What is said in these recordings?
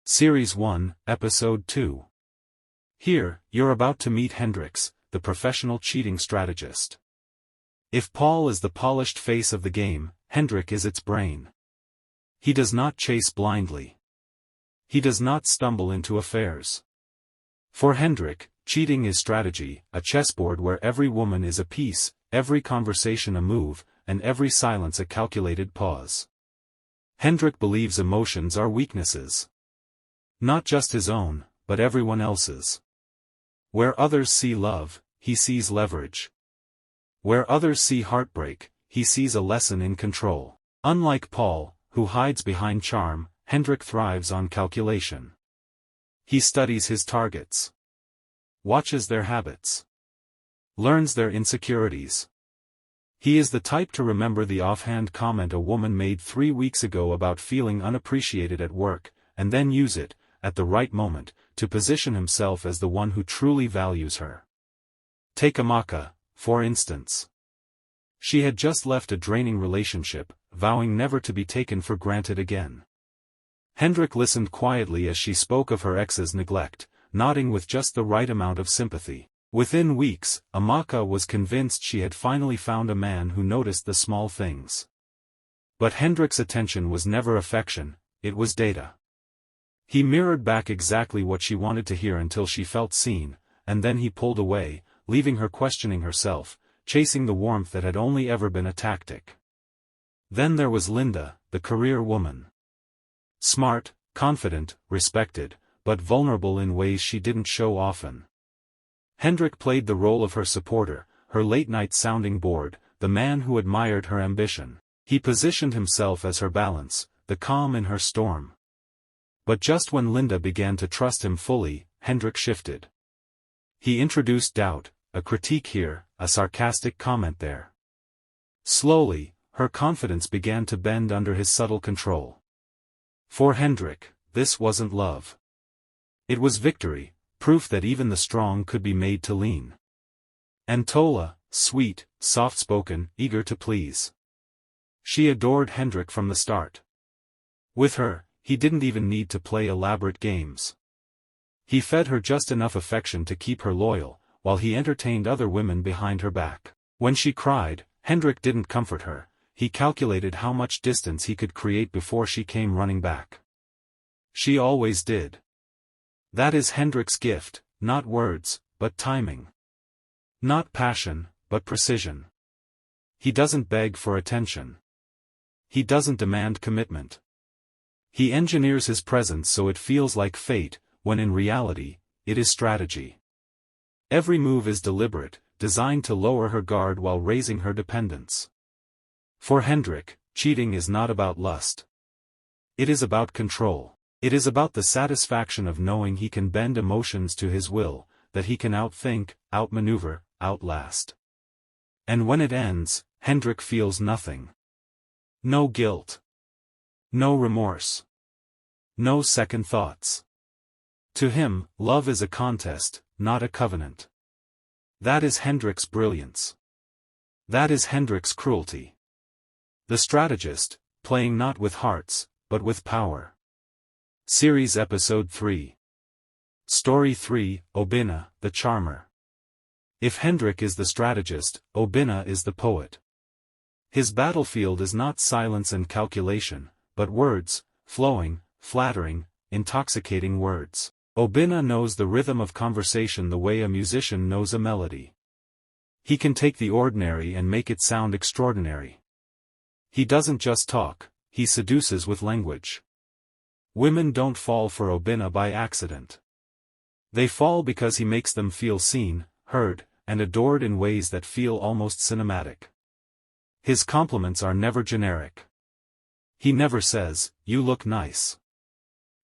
Series 1, Episode 2. Here, you're about to meet Hendrix, the professional cheating strategist. If Paul is the polished face of the game, Hendrik is its brain. He does not chase blindly. He does not stumble into affairs. For Hendrik, cheating is strategy, a chessboard where every woman is a piece, every conversation a move, and every silence a calculated pause. Hendrik believes emotions are weaknesses. Not just his own, but everyone else's. Where others see love, he sees leverage. Where others see heartbreak, he sees a lesson in control. Unlike Paul, who hides behind charm, Hendrik thrives on calculation. He studies his targets. Watches their habits. Learns their insecurities. He is the type to remember the offhand comment a woman made 3 weeks ago about feeling unappreciated at work, and then use it, at the right moment, to position himself as the one who truly values her. Take Amaka, for instance. She had just left a draining relationship, vowing never to be taken for granted again. Hendrik listened quietly as she spoke of her ex's neglect, nodding with just the right amount of sympathy. Within weeks, Amaka was convinced she had finally found a man who noticed the small things. But Hendrik's attention was never affection, it was data. He mirrored back exactly what she wanted to hear until she felt seen, and then he pulled away, leaving her questioning herself, chasing the warmth that had only ever been a tactic. Then there was Linda, the career woman. Smart, confident, respected, but vulnerable in ways she didn't show often. Hendrik played the role of her supporter, her late-night sounding board, the man who admired her ambition. He positioned himself as her balance, the calm in her storm. But just when Linda began to trust him fully, Hendrik shifted. He introduced doubt, a critique here, a sarcastic comment there. Slowly, her confidence began to bend under his subtle control. For Hendrik, this wasn't love. It was victory, proof that even the strong could be made to lean. And Tola, sweet, soft-spoken, eager to please. She adored Hendrik from the start. With her, he didn't even need to play elaborate games. He fed her just enough affection to keep her loyal, while he entertained other women behind her back. When she cried, Hendrik didn't comfort her, he calculated how much distance he could create before she came running back. She always did. That is Hendrik's gift, not words, but timing. Not passion, but precision. He doesn't beg for attention. He doesn't demand commitment. He engineers his presence so it feels like fate, when in reality, it is strategy. Every move is deliberate, designed to lower her guard while raising her dependence. For Hendrik, cheating is not about lust. It is about control. It is about the satisfaction of knowing he can bend emotions to his will, that he can outthink, outmaneuver, outlast. And when it ends, Hendrik feels nothing. No guilt. No remorse. No second thoughts. To him, love is a contest, not a covenant. That is Hendrik's brilliance. That is Hendrik's cruelty. The strategist, playing not with hearts, but with power. Series Episode 3. Story 3, Obinna, the Charmer. If Hendrik is the strategist, Obinna is the poet. His battlefield is not silence and calculation, but words, flowing, flattering, intoxicating words. Obinna knows the rhythm of conversation the way a musician knows a melody. He can take the ordinary and make it sound extraordinary. He doesn't just talk, he seduces with language. Women don't fall for Obinna by accident. They fall because he makes them feel seen, heard, and adored in ways that feel almost cinematic. His compliments are never generic. He never says, "You look nice."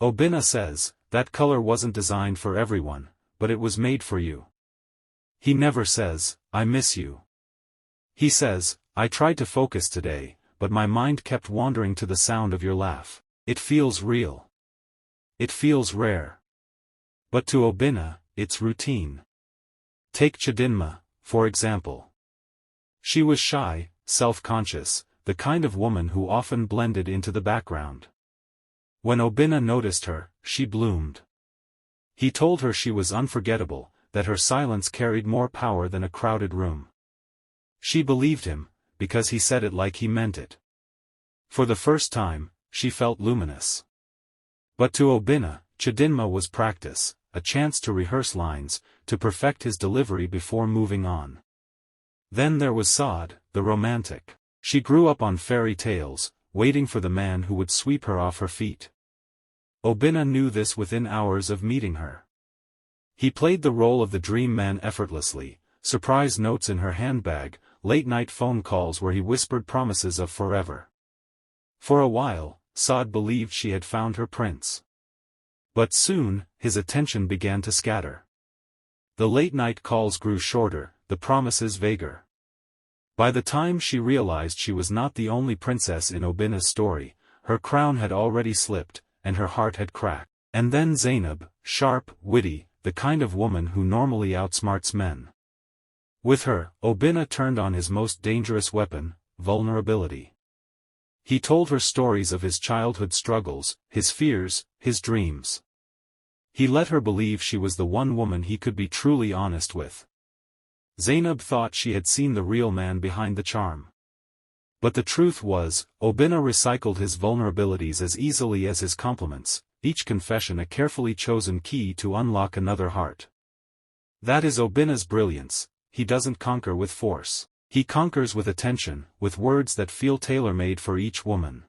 Obinna says, "That color wasn't designed for everyone, but it was made for you." He never says, "I miss you." He says, "I tried to focus today, but my mind kept wandering to the sound of your laugh. It feels real. It feels rare." But to Obinna, it's routine. Take Chidinma, for example. She was shy, self-conscious, the kind of woman who often blended into the background. When Obinna noticed her, she bloomed. He told her she was unforgettable, that her silence carried more power than a crowded room. She believed him, because he said it like he meant it. For the first time, she felt luminous. But to Obinna, Chidinma was practice, a chance to rehearse lines, to perfect his delivery before moving on. Then there was Saad, the romantic. She grew up on fairy tales, waiting for the man who would sweep her off her feet. Obinna knew this within hours of meeting her. He played the role of the dream man effortlessly, surprise notes in her handbag, late-night phone calls where he whispered promises of forever. For a while, Saad believed she had found her prince. But soon, his attention began to scatter. The late-night calls grew shorter, the promises vaguer. By the time she realized she was not the only princess in Obinna's story, her crown had already slipped, and her heart had cracked. And then Zainab, sharp, witty, the kind of woman who normally outsmarts men. With her, Obinna turned on his most dangerous weapon, vulnerability. He told her stories of his childhood struggles, his fears, his dreams. He let her believe she was the one woman he could be truly honest with. Zainab thought she had seen the real man behind the charm. But the truth was, Obinna recycled his vulnerabilities as easily as his compliments, each confession a carefully chosen key to unlock another heart. That is Obinna's brilliance. He doesn't conquer with force. He conquers with attention, with words that feel tailor-made for each woman.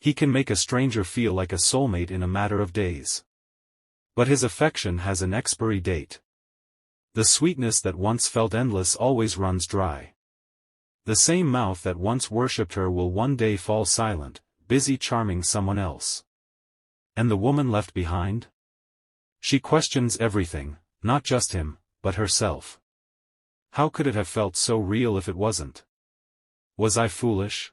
He can make a stranger feel like a soulmate in a matter of days. But his affection has an expiry date. The sweetness that once felt endless always runs dry. The same mouth that once worshipped her will one day fall silent, busy charming someone else. And the woman left behind? She questions everything, not just him, but herself. How could it have felt so real if it wasn't? Was I foolish?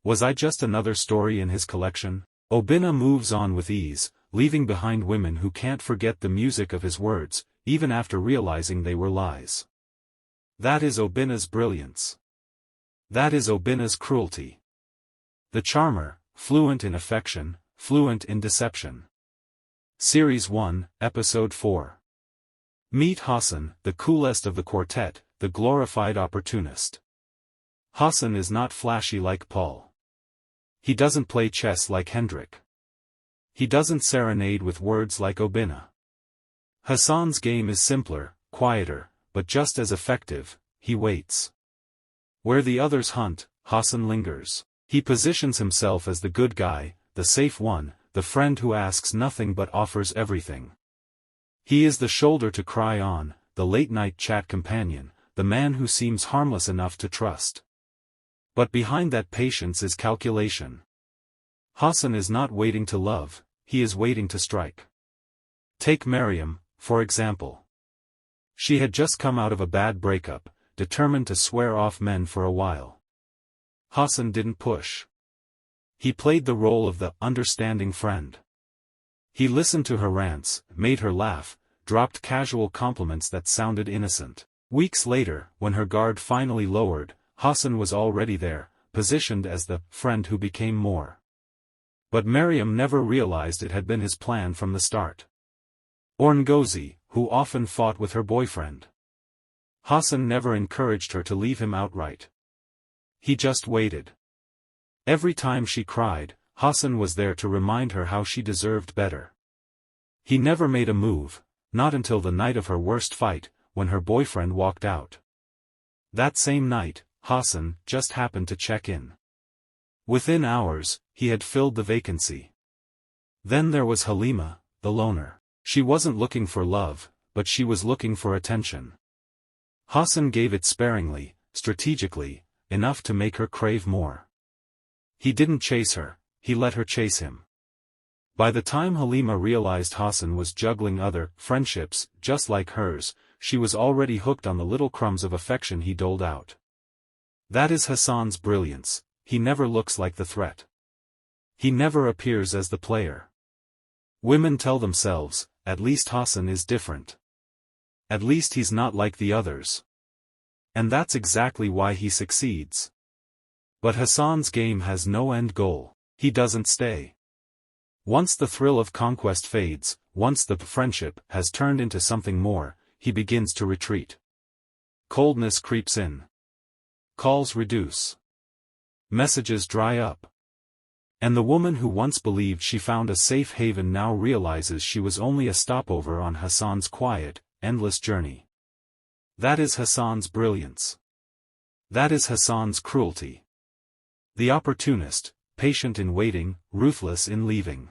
Was I just another story in his collection? Obinna moves on with ease, leaving behind women who can't forget the music of his words, even after realizing they were lies. That is Obinna's brilliance. That is Obinna's cruelty. TheCharmer, fluent in affection, fluent in deception. Series 1, Episode 4. Meet Hassan, the coolest of the quartet, the glorified opportunist. Hassan is not flashy like Paul. He doesn't play chess like Hendrik. He doesn't serenade with words like Obinna. Hassan's game is simpler, quieter, but just as effective. He waits. Where the others hunt, Hassan lingers. He positions himself as the good guy, the safe one, the friend who asks nothing but offers everything. He is the shoulder to cry on, the late-night chat companion, the man who seems harmless enough to trust. But behind that patience is calculation. Hassan is not waiting to love, he is waiting to strike. Take Mariam, for example. She had just come out of a bad breakup, determined to swear off men for a while. Hassan didn't push. He played the role of the understanding friend. He listened to her rants, made her laugh, dropped casual compliments that sounded innocent. Weeks later, when her guard finally lowered, Hassan was already there, positioned as the friend who became more. But Mariam never realized it had been his plan from the start. Orngozi, who often fought with her boyfriend. Hassan never encouraged her to leave him outright. He just waited. Every time she cried, Hassan was there to remind her how she deserved better. He never made a move, not until the night of her worst fight, when her boyfriend walked out. That same night, Hassan just happened to check in. Within hours, he had filled the vacancy. Then there was Halima, the loner. She wasn't looking for love, but she was looking for attention. Hassan gave it sparingly, strategically, enough to make her crave more. He didn't chase her, he let her chase him. By the time Halima realized Hassan was juggling other friendships, just like hers, she was already hooked on the little crumbs of affection he doled out. That is Hassan's brilliance, he never looks like the threat. He never appears as the player. Women tell themselves, at least Hassan is different. At least he's not like the others. And that's exactly why he succeeds. But Hassan's game has no end goal, he doesn't stay. Once the thrill of conquest fades, once the friendship has turned into something more, he begins to retreat. Coldness creeps in. Calls reduce. Messages dry up. And the woman who once believed she found a safe haven now realizes she was only a stopover on Hassan's quiet, endless journey. That is Hassan's brilliance. That is Hassan's cruelty. The opportunist, patient in waiting, ruthless in leaving.